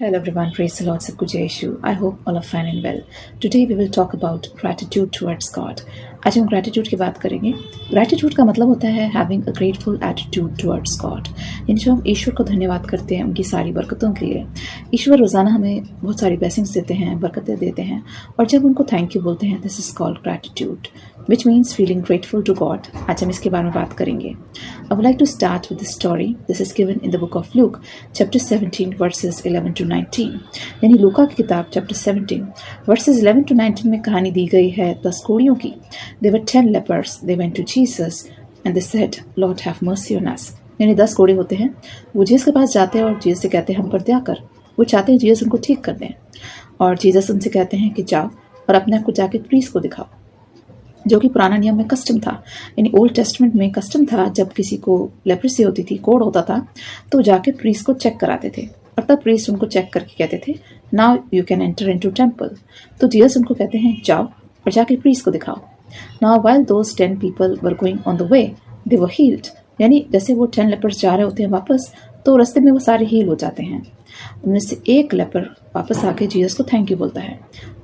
Hello everyone, praise the Lord, Sabku Jai Yeshu. I hope all are fine and well. Today we will talk about gratitude towards God. आज हम gratitude की बात करेंगे. Gratitude का मतलब होता है having a grateful attitude towards God. यानी जो हम ईश्वर को धन्यवाद करते हैं उनकी सारी बरकतों के लिए. ईश्वर रोज़ाना हमें बहुत सारी blessings देते हैं, बरकतें देते हैं और जब उनको थैंक यू बोलते हैं, this is called gratitude, which means feeling grateful to God. आज हम इसके बारे में बात करेंगे. I would like to start with the story. This is given in the book of Luke, chapter 17, verses 11 to 19. यानी लूका की किताब chapter 17, verses 11 to 19 में कहानी दी गई है 10 कोढ़ियों की. There were 10 lepers. They went to Jesus and they said, Lord, have mercy on us. यानी 10 कोढ़े होते हैं. वो जीसस के पास जाते हैं और जीसस से कहते हैं हम पर दया कर. वो चाहते हैं जीसस उनको ठीक कर दें और जीसस उनसे कहते हैं कि जाओ और अपने आप को जाके प्रीस्ट को दिखाओ, जो कि पुराना नियम में कस्टम था. यानी ओल्ड टेस्टमेंट में कस्टम था, जब किसी को लेप्रेसी होती थी, कोढ़ होता था, तो जाके प्रीस्ट को चेक कराते थे और तब प्रीस्ट उनको चेक करके कहते थे now you can enter into temple. तो जीसस उनको कहते हैं जाओ और जाके प्रीस्ट को दिखाओ. Now while those 10 people were going on the way they were healed. यानी जैसे वो 10 लेपर्स जा रहे होते हैं वापस, तो रास्ते में वो सारे हील हो जाते हैं. उनमें से एक लेपर वापस आके जीसस को थैंक यू बोलता है.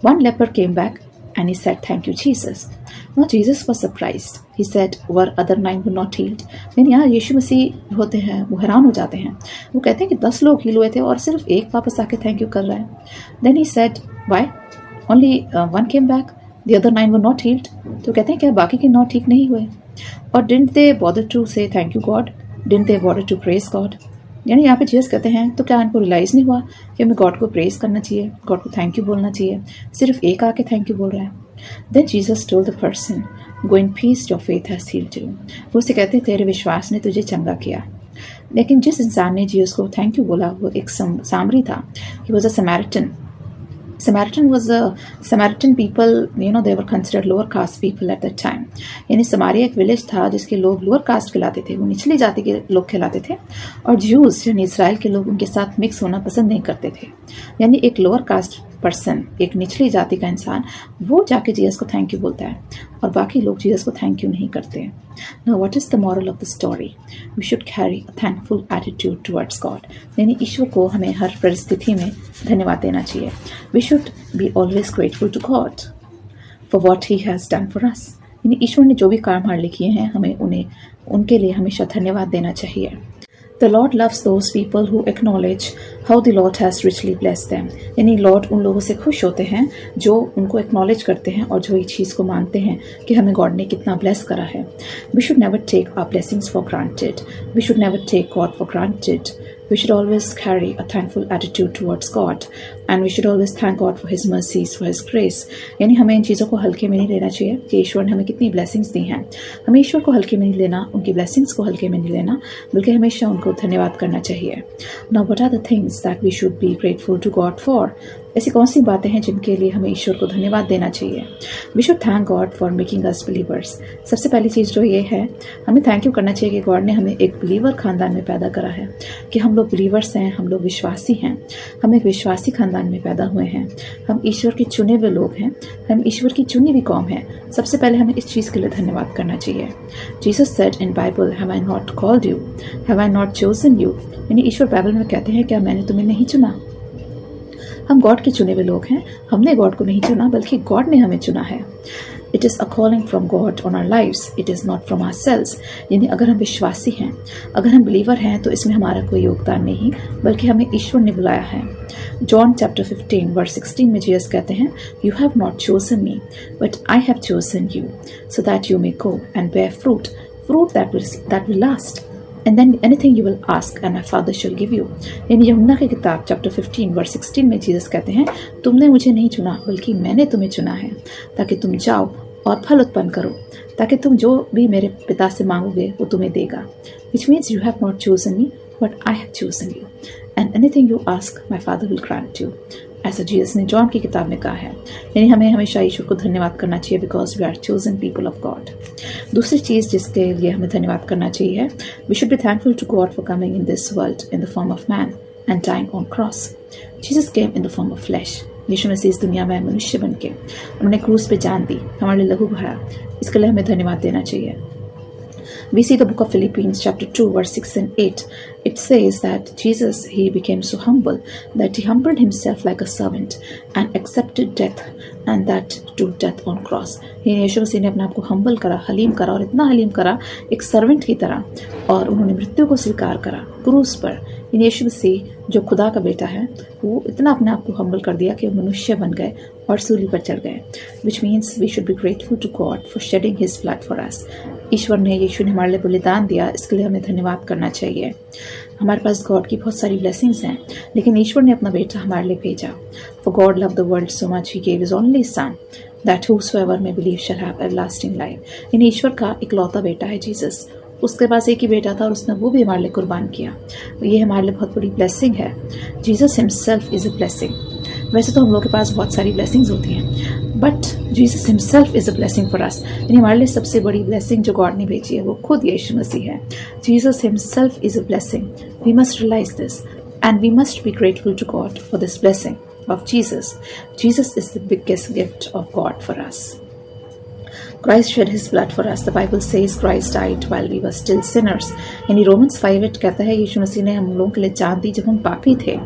One leper came back and he said, Thank you, Jesus. Now Jesus was surprised. He said, Were other 9 were not healed? यानी यहाँ यीशु मसीह होते हैं, वो हैरान हो जाते हैं. वो कहते हैं कि 10 लोग हील हुए थे और सिर्फ एक वापस आके थैंक यू कर रहा है. Then he said, Why? Only one came back. The other 9 were not healed. तो कहते हैं क्या बाकी के 9 ठीक नहीं हुए? और didn't they bother to say thank you God? Didn't they bother to praise God? यानी यहाँ पे जीसस कहते हैं तो क्या इनको रियलाइज़ नहीं हुआ कि हमें गॉड को प्रेज करना चाहिए, गॉड को थैंक यू बोलना चाहिए. सिर्फ एक आके थैंक यू बोल रहा है. Then Jesus told the person, go in peace, your faith has healed you. वो उसे कहते तेरे विश्वास ने तुझे चंगा किया. लेकिन जिस इंसान ने जीसस को थैंक यू बोला वो एक सामरी था. He was a Samaritan. Samaritan people, they were considered lower caste people at that time. यानी समारिया एक विलेज था जिसके लोग लोअर कास्ट कहलाते थे, वो निचली जाति के लोग कहलाते थे. और ज्यूज यानी इसराइल के लोग उनके साथ मिक्स होना पसंद नहीं करते थे. यानी एक लोअर कास्ट पर्सन, एक निचली जाति का इंसान, वो जाके जीसस को थैंक यू बोलता है और बाकी लोग जीसस को थैंक यू नहीं करते. Now what is the moral of the story? We should carry a thankful attitude towards God. यानी ईश्वर को हमें हर परिस्थिति में धन्यवाद देना चाहिए. We should be always grateful to God for what He has done for us. यानी ईश्वर ने जो भी काम हमारे लिए किए हैं, हमें उनके लिए हमेशा धन्यवाद देना चाहिए. The Lord loves those people who acknowledge how the Lord has richly blessed them. यानी लॉर्ड उन लोगों से खुश होते हैं जो उनको एक्नॉलेज करते हैं और जो इस चीज़ को मानते हैं कि हमें गॉड ने कितना ब्लेस करा है. We should never take our blessings for granted. We should never take God for granted. We should always carry a thankful attitude towards God, and we should always thank God for His mercies, for His grace. यानी हमें इन चीज़ों को हल्के में नहीं लेना चाहिए कि ईश्वर ने हमें कितनी ब्लेसिंग्स दी हैं. हमें ईश्वर को हल्के में नहीं लेना, उनकी ब्लेसिंग्स को हल्के में नहीं लेना, बल्कि हमेशा उनको धन्यवाद करना चाहिए. Now what are the things that we should be grateful to God for? ऐसी कौन सी बातें हैं जिनके लिए हमें ईश्वर को धन्यवाद देना चाहिए? We should thank God for making us believers. सबसे पहली चीज़ जो ये है, हमें थैंक यू करना चाहिए कि गॉड ने हमें एक बिलीवर खानदान में पैदा करा है, कि हम लोग बिलीवर्स हैं, हम लोग विश्वासी हैं, हम एक विश्वासी खानदान में पैदा हुए हैं, हम ईश्वर के चुने हुए लोग हैं, हम ईश्वर की चुनी हुई कौम हैं. सबसे पहले हमें इस चीज़ के लिए धन्यवाद करना चाहिए. Jesus said in Bible, have I not called you, have I not chosen you. यानी ईश्वर बाइबल में कहते हैं क्या मैंने तुम्हें नहीं चुना? हम गॉड के चुने हुए लोग हैं. हमने गॉड को नहीं चुना, बल्कि गॉड ने हमें चुना है. It is a calling from God on our lives, it is not from ourselves. यानी अगर हम विश्वासी हैं, अगर हम बिलीवर हैं, तो इसमें हमारा कोई योगदान नहीं, बल्कि हमें ईश्वर ने बुलाया है. जॉन चैप्टर 15 वर्स 16 में जीसस कहते हैं, you have not chosen me but I have chosen you so that you may go and bear fruit that will last, and then anything you will ask and my father shall give you. यानी यूहन्ना की किताब chapter 15 verse 16 में Jesus कहते हैं, तुमने मुझे नहीं चुना बल्कि मैंने तुम्हें चुना है ताकि तुम जाओ और फल उत्पन्न करो, ताकि तुम जो भी मेरे पिता से मांगोगे वो तुम्हें देगा. which means you have not chosen me but I have chosen you and anything you ask my father will grant you. ऐसा जीसस ने जॉन की किताब में कहा है. यानी हमें हमेशा ईश्वर को धन्यवाद करना चाहिए because we are chosen people of God. दूसरी चीज़ जिसके लिए हमें धन्यवाद करना चाहिए, we should be thankful to God for coming in this world in the form of man and dying on cross. Jesus came in the form of flesh. Yeshu Masih इस दुनिया में मनुष्य बन के उन्होंने क्रूस पे जान दी, हमारे लिए लहू बहाया. इसके लिए हमें धन्यवाद देना चाहिए. We see the book of Philippians chapter 2 verse 6 and 8. It says that Jesus, he became so humble that he humbled himself like a servant and accepted death, and that to death on cross. यीशु मसीह ने अपने आप को humble करा, हलीम करा, और इतना हलीम करा एक सर्वेंट की तरह, और उन्होंने मृत्यु को स्वीकार करा क्रूस पर। यीशु मसीह जो खुदा का बेटा है, वो इतना अपने आप को हम्बल कर दिया कि मनुष्य बन गए और सूली पर चढ़ गए। Which means we should be grateful to God for shedding his blood for us. ईश्वर ने, यीशु ने हमारे लिए बलिदान दिया, इसके लिए हमें धन्यवाद करना चाहिए। हमारे पास गॉड की बहुत सारी ब्लेसिंग्स हैं, लेकिन ईश्वर ने अपना बेटा हमारे लिए भेजा। For God love the world so much he gave his only son that whosoever may believe shall have everlasting life। यानी ईश्वर का इकलौता बेटा है जीसस। उसके पास एक ही बेटा था और उसने वो भी हमारे लिए कुर्बान किया। ये हमारे लिए बहुत बड़ी ब्लेसिंग है। Jesus himself is a blessing. वैसे तो हम लोग के पास बहुत सारी ब्लेसिंग्स होती हैं, but Jesus himself is a blessing for us. यानी हमारे लिए सबसे बड़ी ब्लेसिंग जो गॉड ने भेजी है वो खुद यीशु मसीह है। Jesus himself is a blessing. We must realize this and we must be grateful to God for this blessing of Jesus. Jesus is the biggest gift of God for us. Christ shed his blood for us. The Bible says Christ died while we were still sinners. यानी Romans 5:8 कहता है यीशु मसीह ने हम लोगों के लिए जान दी जब हम पापी थे।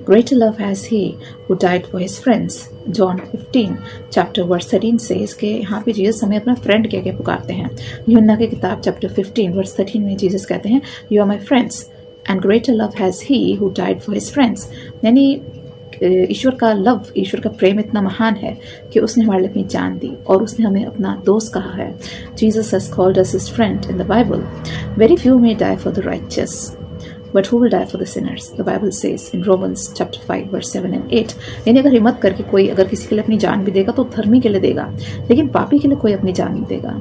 Greater love has he who died for his friends. John 15 chapter verse 13 says कि यहाँ पे जीसस हमें अपना फ्रेंड कह के पुकारते हैं। यूहन्ना की किताब chapter 15 verse 13 में जीसस कहते हैं You are my friends and greater love has he who died for his friends। यानी ईश्वर का लव, ईश्वर का प्रेम इतना महान है कि उसने हमारे लिए अपनी जान दी और उसने हमें अपना दोस्त कहा है। Jesus has called us his friend in the Bible. Very few may die for the righteous but who will die for the sinners. The Bible says in Romans chapter 5 verse 7 and 8। यानी अगर हिम्मत करके कोई अगर किसी के लिए अपनी जान भी देगा तो धर्मी के लिए देगा, लेकिन पापी के लिए कोई अपनी जान नहीं देगा।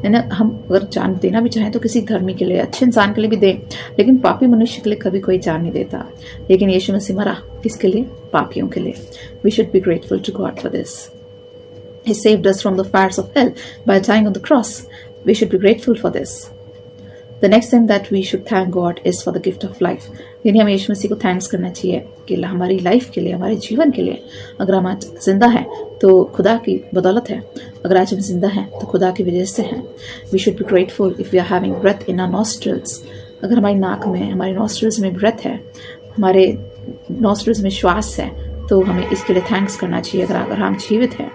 है ना, हम अगर जान देना भी चाहें तो किसी धर्मी के लिए, अच्छे इंसान के लिए भी दें, लेकिन पापी मनुष्य के लिए कभी कोई जान नहीं देता। लेकिन यीशु मसीह मरा किसके लिए? पापियों के लिए। We should be grateful to God for this. He saved us from the fires of hell by dying on the cross. We should be grateful for this. The next thing that we should thank God is for the gift of life. यानी हमें यीशु मसीह को thanks करना चाहिए कि हमारी life के लिए, हमारे जीवन के लिए। अगर हम आज जिंदा हैं तो खुदा की बदौलत है, अगर आज हम जिंदा हैं तो खुदा की वजह से हैं। We should be grateful if we are having breath in our nostrils. अगर हमारी नाक में, हमारे नॉस्ट्रल्स में ब्रेथ है, हमारे नॉस्ट्रल्स में श्वास है, तो हमें इसके लिए थैंक्स करना चाहिए अगर हम जीवित हैं।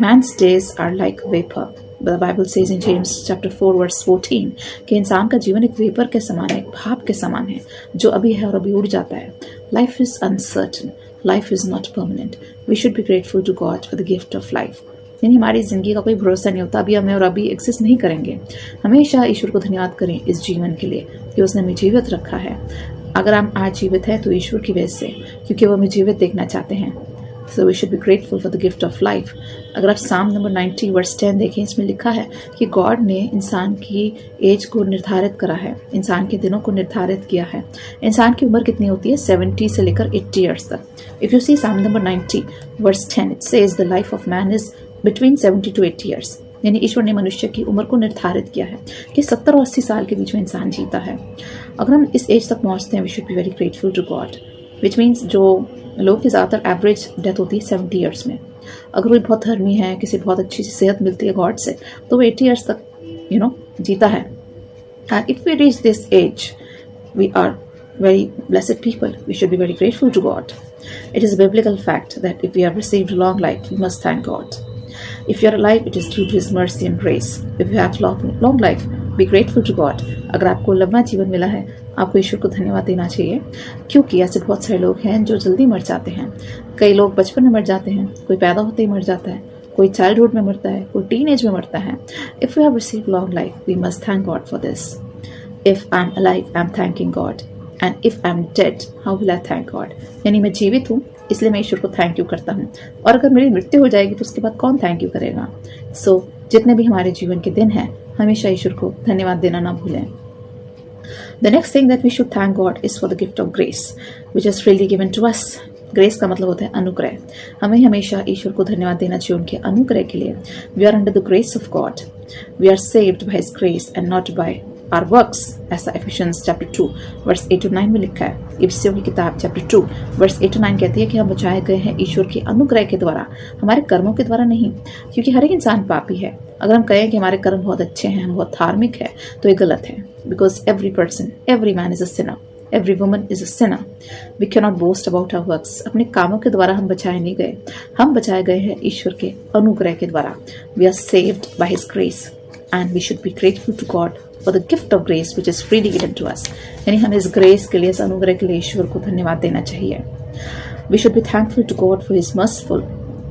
Man's days are like vapor. The Bible says in James chapter 4 verse 14 कि इंसान का जीवन एक वेपर के समान है, एक भाप के समान है जो अभी है और अभी उड़ जाता है। Life is uncertain. Life is not permanent. We should be grateful to God for the gift of life. यानी हमारी ज़िंदगी का कोई भरोसा नहीं होता, अभी हमें और अभी एग्जिस्ट नहीं करेंगे। हमेशा ईश्वर को धन्यवाद करें इस जीवन के लिए कि उसने हमें जीवित रखा है। अगर हम आज जीवित हैं तो ईश्वर की वजह से, क्योंकि वो हमें जीवित देखना चाहते हैं। So we should be grateful for the gift of life. अगर आप साम नंबर 90 वर्स 10 देखें, इसमें लिखा है कि गॉड ने इंसान की एज को निर्धारित करा है, इंसान के दिनों को निर्धारित किया है। इंसान की उम्र कितनी होती है? 70 से लेकर 80 ईयर्स तक। If you see psalm number 90 verse 10, it says the life of man is between 70 to 80 years. यानी ईश्वर ने मनुष्य की उम्र को निर्धारित किया है कि 70 और 80 साल के बीच में इंसान जीता है। अगर हम इस एज तक पहुँचते हैं, we should be very grateful to God. Which means जो लोग की ज़्यादातर एवरेज डेथ होती है 70 ईयर्स में। अगर कोई बहुत धर्मी है, किसी बहुत अच्छी सेहत मिलती है गॉड से, तो वो 80 ईयर्स तक जीता है। And if we reach this age, we are very blessed people. We should be very grateful to God. It is a biblical fact that if we have received long life, we must thank God. If you are alive, it is due to His mercy and grace. If you have long life, be grateful to God. अगर आपको लंबा जीवन मिला है, आपको ईश्वर को धन्यवाद देना चाहिए, क्योंकि ऐसे बहुत सारे लोग हैं जो जल्दी मर जाते हैं। कई लोग बचपन में मर जाते हैं, कोई पैदा होते ही मर जाता है, कोई चाइल्डहुड में मरता है, कोई टीन एज में मरता है। If we have received long life, we must thank God for this. If I'm alive, I'm thanking God. And if I'm dead, how will I thank God? यानी मैं जीवित हूँ, इसलिए मैं ईश्वर को थैंक यू करता हूँ, और अगर मेरी मृत्यु हो जाएगी तो उसके बाद कौन थैंक यू करेगा? सो जितने भी हमारे जीवन के दिन हैं, हमेशा ईश्वर को धन्यवाद देना ना भूलें। The next thing that we should thank God is for the gift of grace, which is freely given to us. Grace का मतलब होता है अनुग्रह। हमें हमेशा ईश्वर को धन्यवाद देना चाहिए उनके अनुग्रह के लिए। We are under the grace of God. We are saved by His grace and not by our works, ऐसा Ephesians chapter 2 verse 8 to 9 में लिखा है। इफिसियों की किताब chapter 2 verse 8 to 9 कहती है कि हम बचाए गए हैं ईश्वर के अनुग्रह के द्वारा, हमारे कर्मों के द्वारा नहीं, क्योंकि हर एक इंसान पापी है। अगर हम कहें कि हमारे कर्म बहुत अच्छे हैं, हम बहुत धार्मिक है, तो ये गलत है। Because every person, every man is a sinner, every woman is a sinner. We can not boast about our works. अपने कामों के द्वारा हम बचाए नहीं गए, हम बचाए गए हैं ईश्वर के अनुग्रह के द्वारा। We are saved by his grace and we should be grateful to God for the gift of grace which is freely given to us. यानी हमें इस ग्रेस के लिए, इस अनुग्रह के लिए ईश्वर को धन्यवाद देना चाहिए। We should be thankful to God for his merciful,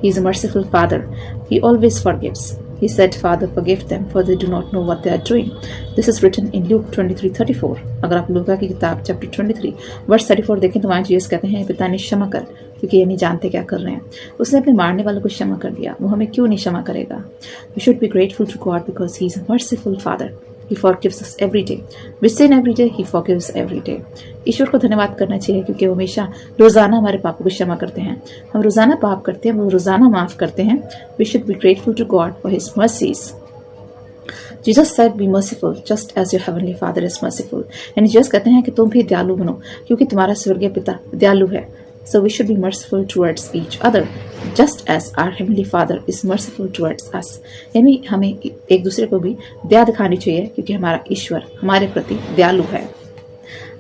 he is a merciful father, he always forgives. He said, Father, forgive them, for they do not know what they are doing. This is written in Luke 23:34. अगर आप लूका की किताब chapter 23 verse 34 देखें तो वहाँ Jesus कहते हैं, पिता ने क्षमा कर, क्योंकि ये नहीं जानते क्या कर रहे हैं। उसने अपने मारने वालों को क्षमा कर दिया, वो हमें क्यों नहीं क्षमा करेगा? We should be grateful to God because He is a merciful Father. He forgives us every day. We sin every day. He forgives every day. ईश्वर को धन्यवाद करना चाहिए क्योंकि वो हमेशा रोजाना हमारे पापों को क्षमा करते हैं। हम रोजाना पाप करते हैं, वो रोजाना माफ करते हैं। We should be grateful to God for His mercies. Jesus said, "Be merciful, just as your heavenly Father is merciful." यानी जीसस कहते हैं कि तुम भी दयालु बनो क्योंकि तुम्हारा स्वर्गीय पिता दयालु है। So we should be merciful towards each other, just as our heavenly Father is merciful towards us. यानी हमें एक दूसरे को भी दया दिखानी चाहिए क्योंकि हमारा ईश्वर हमारे प्रति दयालु है।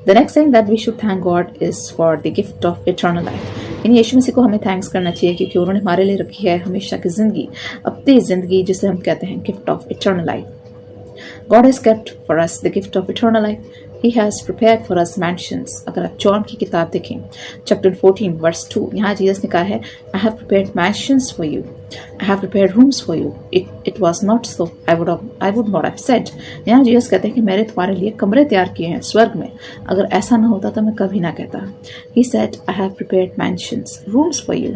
The next thing that we should thank God is for the gift of eternal life. यानी यीशु मसीह को हमें थैंक्स करना चाहिए क्योंकि उन्होंने हमारे लिए रखी है हमेशा की जिंदगी, अपनी जिंदगी, जिसे हम कहते हैं gift of eternal life. God has kept for us the gift of eternal life. He has prepared for us mansions. अगर आप जॉन की किताब देखें चैप्टर 14 वर्स 2, यहाँ जीसस ने कहा है, I have prepared mansions for you. I have prepared rooms for you. It was not so. I would not have said. यहाँ जीसस कहते हैं कि मैंने तुम्हारे लिए कमरे तैयार किए हैं स्वर्ग में। अगर ऐसा ना होता तो मैं कभी ना कहता। He said, I have prepared mansions, rooms for you.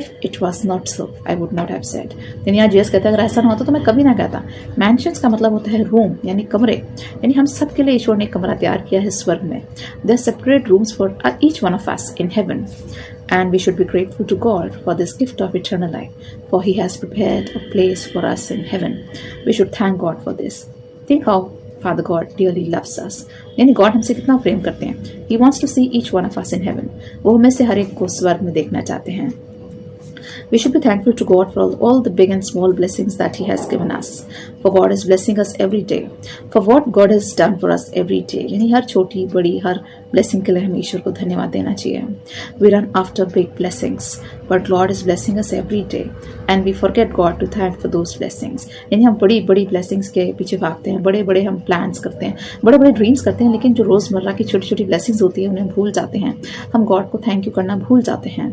If it was not so, I would not have said. यानी यहाँ जीसस कहते हैं अगर ऐसा ना होता तो मैं कभी ना कहता। Mansions का मतलब होता है रूम, यानी कमरे। यानी हम सब के लिए ईश्वर ने कमरा तैयार किया है स्वर्ग में। There are separate rooms for each one of us in heaven. And we should be grateful to God for this gift of eternal life, for He has prepared a place for us in heaven. We should thank God for this. Think how Father God dearly loves us. यानी God हमसे कितना प्रेम करते हैं। He wants to see each one of us in heaven. वो हमें से हर एक को स्वर्ग में देखना चाहते हैं। We should be thankful to God for all the big and small blessings that He has given us. For God is blessing us every day. For what God has done for us every day. यानी हर छोटी बड़ी हर blessing के लिए हमें ईश्वर को धन्यवाद देना चाहिए। We run after big blessings, but Lord is blessing us every day, and we forget God to thank for those blessings. यानी हम बड़ी बड़ी blessings के पीछे भागते हैं, बड़े बड़े हम plans करते हैं, बड़े बड़े ड्रीम्स करते हैं, लेकिन जो रोजमर्रा की छोटी छोटी blessings होती है उन्हें भूल जाते हैं। हम गॉड को थैंक यू करना भूल जाते हैं।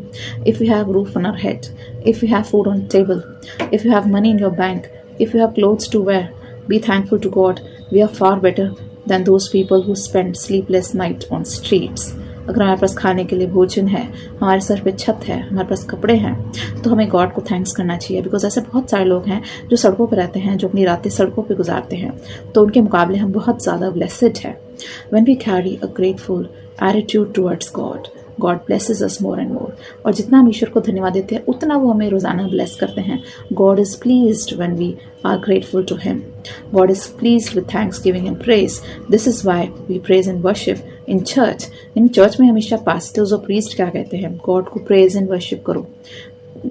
If we have roof on our head, if we have food on table, if you have money in your bank, if you have clothes to wear, be thankful to God. We are far better than those people who spend sleepless night on streets. अगर हमारे पास खाने के लिए भोजन है, हमारे sir पे छत है, हमारे पास कपड़े हैं, तो हमें गॉड को थैंक्स करना चाहिए। बिकॉज ऐसे बहुत सारे लोग हैं जो सड़कों पर रहते हैं, जो अपनी रातें सड़कों पे गुजारते हैं, तो उनके मुकाबले हम बहुत ज़्यादा ब्लेस्ड है। When we carry a grateful attitude towards God, God blesses us more and more. और जितना हम ईश्वर को धन्यवाद देते हैं उतना वो हमें रोजाना ब्लेस करते हैं। God is pleased when we are grateful to Him. God is pleased with thanksgiving and praise. This is why we praise and worship in church. In church में हमेशा पास्टर्स और प्रीस्ट क्या कहते हैं? गॉड को praise and worship करो,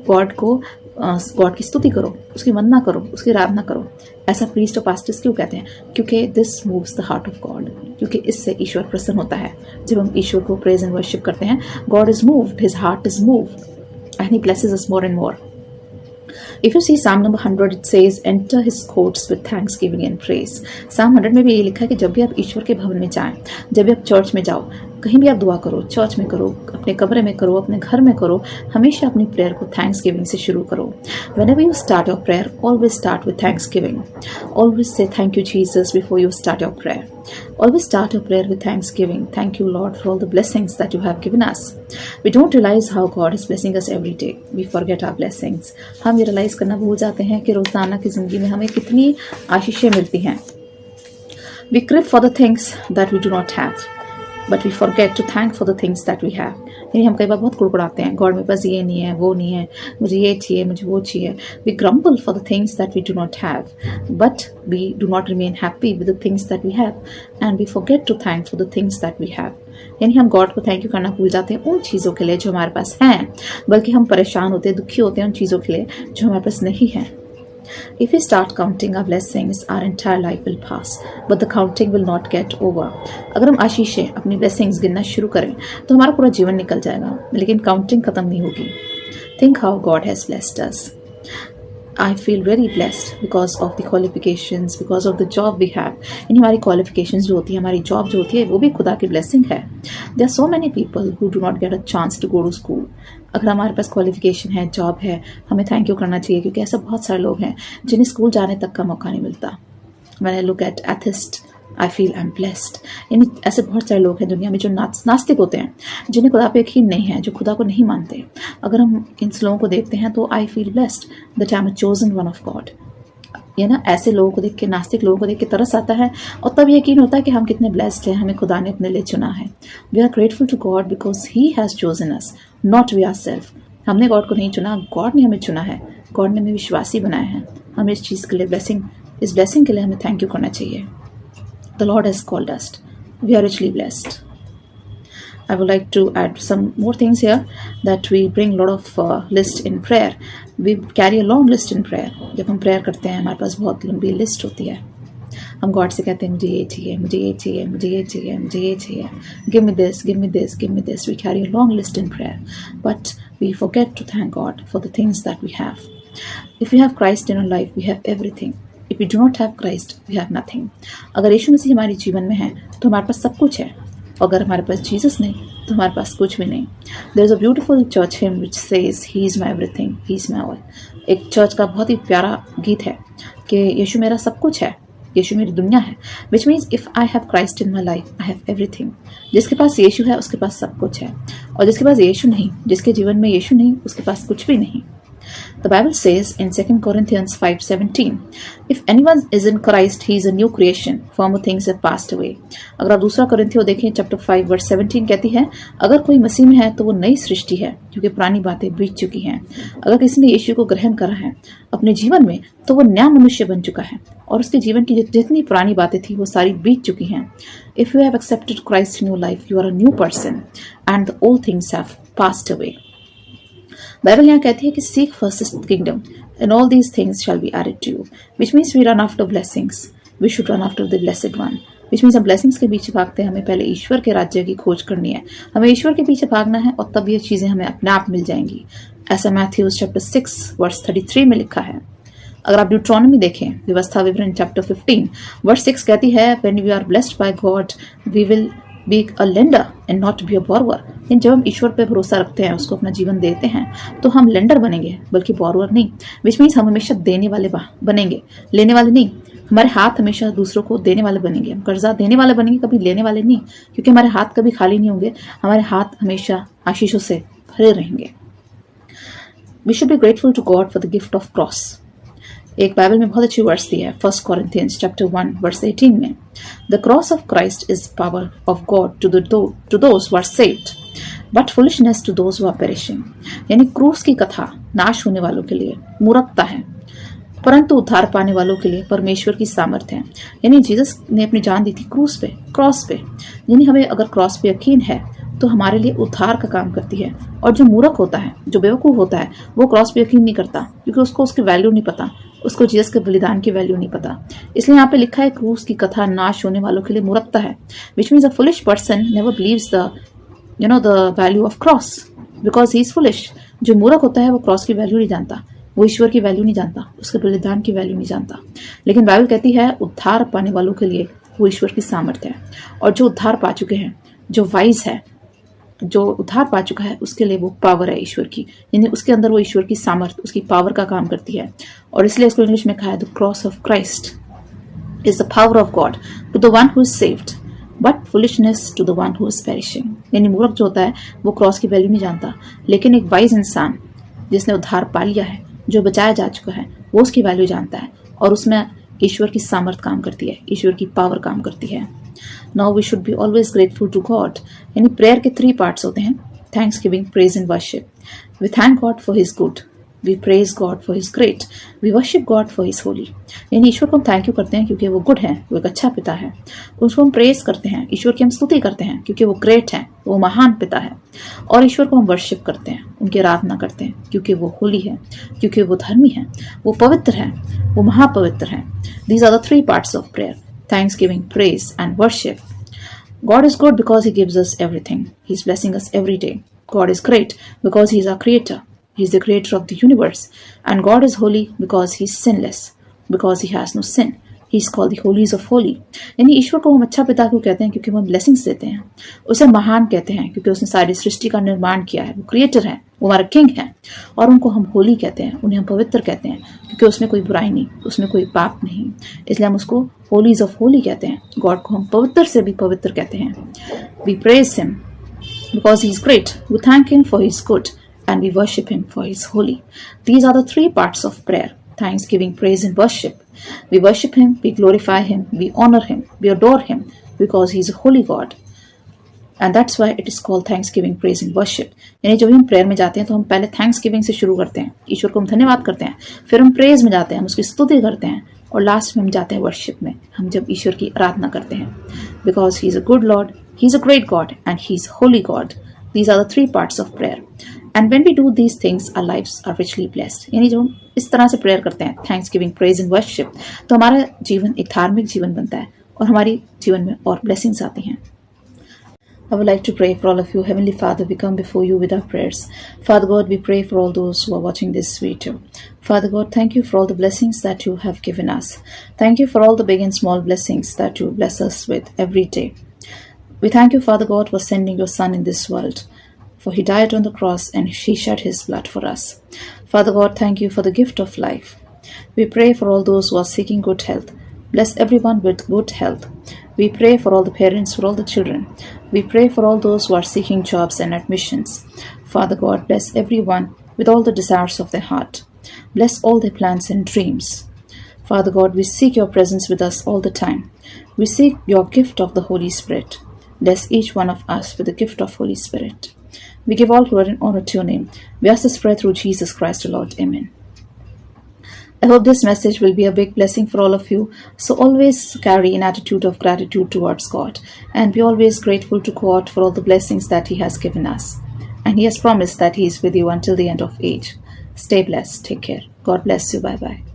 God की स्तुति करो, उसकी वंदना करो, उसकी आराधना करो। ऐसा प्रीस्ट और पास्टर्स क्यों कहते हैं? क्योंकि this moves the heart of God, क्योंकि इससे ईश्वर प्रसन्न होता है। जब हम ईश्वर को प्रेज एंड वर्शिप करते हैं, God is moved, his heart is moved and he blesses us more and more. If you see Psalm number 100, it says, "Enter His courts with thanksgiving and praise." Psalm 100 में भी ये लिखा है कि जब भी आप ईश्वर के भवन में जाएं, जब भी आप चर्च में जाओ, कहीं भी आप दुआ करो, चर्च में करो, अपने कमरे में करो, अपने घर में करो, हमेशा अपनी प्रेयर को थैंक्सगिविंग से शुरू करो। Whenever you start your prayer, always start with thanksgiving. Always say thank you Jesus before you start your prayer. Always start your prayer with thanksgiving. Thank you Lord for all the blessings that you have given us. We don't realize how God is blessing us every day. We forget our blessings. हम ये realise करना भूल जाते हैं कि रोजाना की जिंदगी में हमें कितनी आशीषें मिलती हैं। We crave for the things that we do not have, but we forget to thank for the things that we have. यानी हम कई बार बहुत कुड़कुड़ाते हैं, गॉड मेरे पास ये नहीं है, वो नहीं है, मुझे ये चाहिए, मुझे वो चाहिए। We grumble for the things that we do not have, but we do not remain happy with the things that we have, and we forget to thank for the things that we have. यानी हम God को thank you करना भूल जाते हैं उन चीज़ों के लिए जो हमारे पास हैं, बल्कि हम परेशान होते हैं, दुखी होते हैं उन चीज़ों के लिए जो हमारे पास नहीं है। If we start counting our blessings, our entire life will pass, but the counting will not get over. अगर हम आशीषें अपनी blessings गिनना शुरू करें तो हमारा पूरा जीवन निकल जाएगा, लेकिन काउंटिंग खत्म नहीं होगी. Think how God has blessed us. I feel very blessed because of the qualifications, because of the job we have. यानी हमारी qualifications जो होती है, हमारी job जो होती है, वो भी खुदा की blessing है. There are so many people who do not get a chance to go to school. अगर हमारे पास qualification है, job है, हमें thank you करना चाहिए, क्योंकि ऐसे बहुत सारे लोग हैं जिन्हें स्कूल जाने तक का मौका नहीं मिलता. When I look at atheists, I feel I'm blessed. यानी ऐसे बहुत सारे लोग हैं दुनिया में जो नास्तिक होते हैं, जिन्हें खुदा पे यकीन नहीं है, जो खुदा को नहीं मानते. अगर हम इन लोगों को देखते हैं तो I feel blessed that I'm a chosen one of God. ये ना ऐसे लोगों को देख के, नास्तिक लोगों को देख के तरस आता है और तब यकीन होता है कि हम कितने ब्लेस्ड हैं, हमें खुदा ने अपने लिए चुना है. We are grateful to God because He has chosen us, not we ourselves. हमने गॉड को नहीं चुना, गॉड ने हमें चुना है. गॉड ने हमें विश्वासी बनाया है. हमें इस चीज़ के लिए इस ब्लेसिंग के लिए हमें थैंक यू करना चाहिए. The Lord has called us. We are richly blessed. I would like to add some more things here, that we bring a lot of list in prayer. We carry a long list in prayer. जब हम prayer करते हैं हमारे पास बहुत लंबी list होती है. हम गॉड से कहते हैं मुझे ये चाहिए, मुझे ये चाहिए, मुझे ये चाहिए, मुझे ये चाहिए. Give me this, give me this, give me this. We carry a long list in prayer, but we forget to thank God for the things that we have. If we have Christ in our life, we have everything. If we do not have Christ, we have nothing. अगर यीशु मसीह हमारे जीवन में है तो हमारे पास सब कुछ है, और अगर हमारे पास जीसस नहीं तो हमारे पास कुछ भी नहीं. There is a beautiful church hymn which says He is my everything, He is my all. एक चर्च का बहुत ही प्यारा गीत है कि यीशु मेरा सब कुछ है, यीशु मेरी दुनिया है. Which means if I have Christ in my life, I have everything. जिसके पास यीशु है उसके पास सब कुछ है, और जिसके पास यीशु नहीं, जिसके जीवन में यीशु नहीं, उसके पास कुछ भी नहीं. The Bible says in 2 Corinthians 5:17, if anyone is in Christ, he is a new creation. Former things have passed away. अगर आप दूसरा कोरिन्थियों देखें, चैप्टर 5 वर्स 17 कहती है, अगर कोई मसीह में है तो वो नई सृष्टि है, क्योंकि पुरानी बातें बीत चुकी हैं. अगर किसी ने यीशु को ग्रहण करा है अपने जीवन में तो वो नया मनुष्य बन चुका है, और उसके जीवन की जितनी पुरानी बातें थी वो सारी बीत चुकी हैं. If you have accepted Christ in your life, you are a new person, and the old things have passed away. Bible यहाँ कहती है कि seek first His kingdom and all these things shall be added to you, which means we run after blessings. We should run after the blessed one. Which means हम blessings के पीछे भागते हैं, हमें पहले ईश्वर के राज्य की खोज करनी है, हमें ईश्वर के पीछे भागना है, और तब ये चीजें हमें अपने आप मिल जाएंगी. ऐसा मैथ्यूज चैप्टर 6 वर्स 33 में लिखा है. अगर आप ड्यूट्रॉनमी देखें, व्यवस्था विवरण चैप्टर 15 वर्स 6 कहती है, when we are blessed by God, we will be a lender and not be a borrower. जब हम ईश्वर पे भरोसा रखते हैं, उसको अपना जीवन देते हैं, तो हम लेंडर बनेंगे, बल्कि बोरोवर नहीं. विच मीन्स हम हमेशा देने वाले बनेंगे, लेने वाले नहीं. हमारे हाथ हमेशा दूसरों को देने वाले बनेंगे, हम कर्जा देने वाले बनेंगे, कभी लेने वाले नहीं, क्योंकि हमारे हाथ कभी खाली नहीं होंगे, हमारे हाथ हमेशा आशीषों से भरे रहेंगे. We should be grateful to God for the gift of cross. एक बाइबल में बहुत अच्छी वर्स दी है, 1 Corinthians चैप्टर 1 वर्स 18 में, The cross of Christ is power of God to those who are saved, but foolishness to those who are perishing. यानी क्रूस की कथा नाश होने वालों के लिए मूर्खता है, परंतु उद्धार पाने वालों के लिए परमेश्वर की सामर्थ्य है. यानी जीसस ने अपनी जान दी थी क्रॉस पे. यानी हमें अगर क्रॉस पे यकीन है तो हमारे लिए उद्धार का काम करती है. और जो मूर्ख होता है, जो बेवकूफ होता है, वो क्रॉस पे यकीन नहीं करता, क्योंकि उसको उसकी वैल्यू नहीं पता, उसको जीसस के बलिदान की वैल्यू नहीं पता. इसलिए यहाँ पे लिखा है क्रूस की कथा नाश होने वालों के लिए मूर्खता है. Which means a foolish person never believes the value of cross because he is foolish. जो मूर्ख होता है वो क्रॉस की वैल्यू नहीं जानता, वो ईश्वर की वैल्यू नहीं जानता, उसके बलिदान की वैल्यू नहीं जानता. लेकिन बाइबल कहती है उद्धार पाने वालों के लिए वो ईश्वर की सामर्थ्य है. और जो उद्धार पा चुके हैं, जो वाइज है, जो उद्धार पा चुका है, उसके लिए वो पावर है ईश्वर की. यानी उसके अंदर वो ईश्वर की सामर्थ्य, उसकी पावर का काम करती है. और इसलिए इसको इंग्लिश में कहा है the cross of Christ is the power of God to the one who is saved but foolishness to the one who is perishing. यानी मूर्ख जो होता है वो क्रॉस की वैल्यू नहीं जानता, लेकिन एक वाइज इंसान जिसने उद्धार पा लिया है, जो बचाया जा चुका है, वो उसकी वैल्यू जानता है, और उसमें ईश्वर की सामर्थ्य काम करती है, ईश्वर की पावर काम करती है. Now we should be always grateful to God. यानी प्रेयर के 3 पार्ट्स होते हैं, thanks giving, praise and worship. We thank God for His good. We praise God for His great. We worship God for His holy. यानी ईश्वर को हम thank you करते हैं क्योंकि वो गुड है, वो एक अच्छा पिता है। उसको हम प्रेज करते हैं, ईश्वर की हम स्तुति करते हैं क्योंकि वो ग्रेट है, वो महान पिता है। और ईश्वर को हम वर्शिप करते हैं, उनकी आराधना करते हैं क्योंकि वो होली है, क्योंकि वो धर्मी है, वो पवित्र है, वो महापवित्र है। These are the three parts of prayer: thanksgiving, praise, and worship. God is good because He gives us everything. He's blessing us every day. God is great because He is our creator. He is the creator of the universe. And God is holy because He is sinless, because He has no sin. He is called the holies of holy. यानी ईश्वर को हम अच्छा पिता क्यों कहते हैं? क्योंकि वो ब्लेसिंग्स देते हैं। उसे महान कहते हैं क्योंकि उसने सारी सृष्टि का निर्माण किया है। वो क्रिएटर है, वो हमारा किंग है। और उनको हम होली कहते हैं, उन्हें हम पवित्र कहते हैं क्योंकि उसमें कोई बुराई नहीं, उसमें कोई पाप नहीं। इसलिए हम उसको होलीज ऑफ होली कहते हैं। गॉड को हम पवित्र से भी पवित्र कहते हैं। We praise him because He is great. We thank Him for His good, and we worship Him for His holy. These are the three parts of prayer: thanksgiving, praise, and worship. We worship Him, we glorify Him, we honor Him, we adore Him because He is a holy God. And that's why it is called thanksgiving, praise, and worship. यानी जब हम prayer में जाते हैं तो हम पहले Thanksgiving से शुरू करते हैं, ईश्वर को हम धन्यवाद करते हैं। फिर हम प्रेज में जाते हैं, हम उसकी स्तुति करते हैं। और लास्ट में हम जाते हैं वर्शिप में, हम जब ईश्वर की आराधना करते हैं। Because he is a good Lord, he is a great God, and he is holy God. These are the three parts of prayer. And when we do these things our lives are richly blessed. यानी जब हम इस तरह से prayer करते हैं, Thanksgiving, praise and worship, तो हमारा जीवन एक धार्मिक जीवन बनता है और हमारे जीवन में और ब्लेसिंग्स आती हैं। I would like to pray for all of you. Heavenly Father, we come before you with our prayers. Father God, we pray for all those who are watching this video. Father God, thank you for all the blessings that you have given us. Thank you for all the big and small blessings that you bless us with every day. We thank you, Father God, for sending your Son in this world. For He died on the cross and He shed His blood for us. Father God, thank you for the gift of life. We pray for all those who are seeking good health. Bless everyone with good health. We pray for all the parents, for all the children. We pray for all those who are seeking jobs and admissions. Father God, bless everyone with all the desires of their heart. Bless all their plans and dreams. Father God, we seek your presence with us all the time. We seek your gift of the Holy Spirit. Bless each one of us with the gift of Holy Spirit. We give all glory and honor to your name. We ask this prayer through Jesus Christ, the Lord. Amen. I hope this message will be a big blessing for all of you. So always carry an attitude of gratitude towards God and be always grateful to God for all the blessings that He has given us. And He has promised that He is with you until the end of age. Stay blessed. Take care. God bless you. Bye-bye.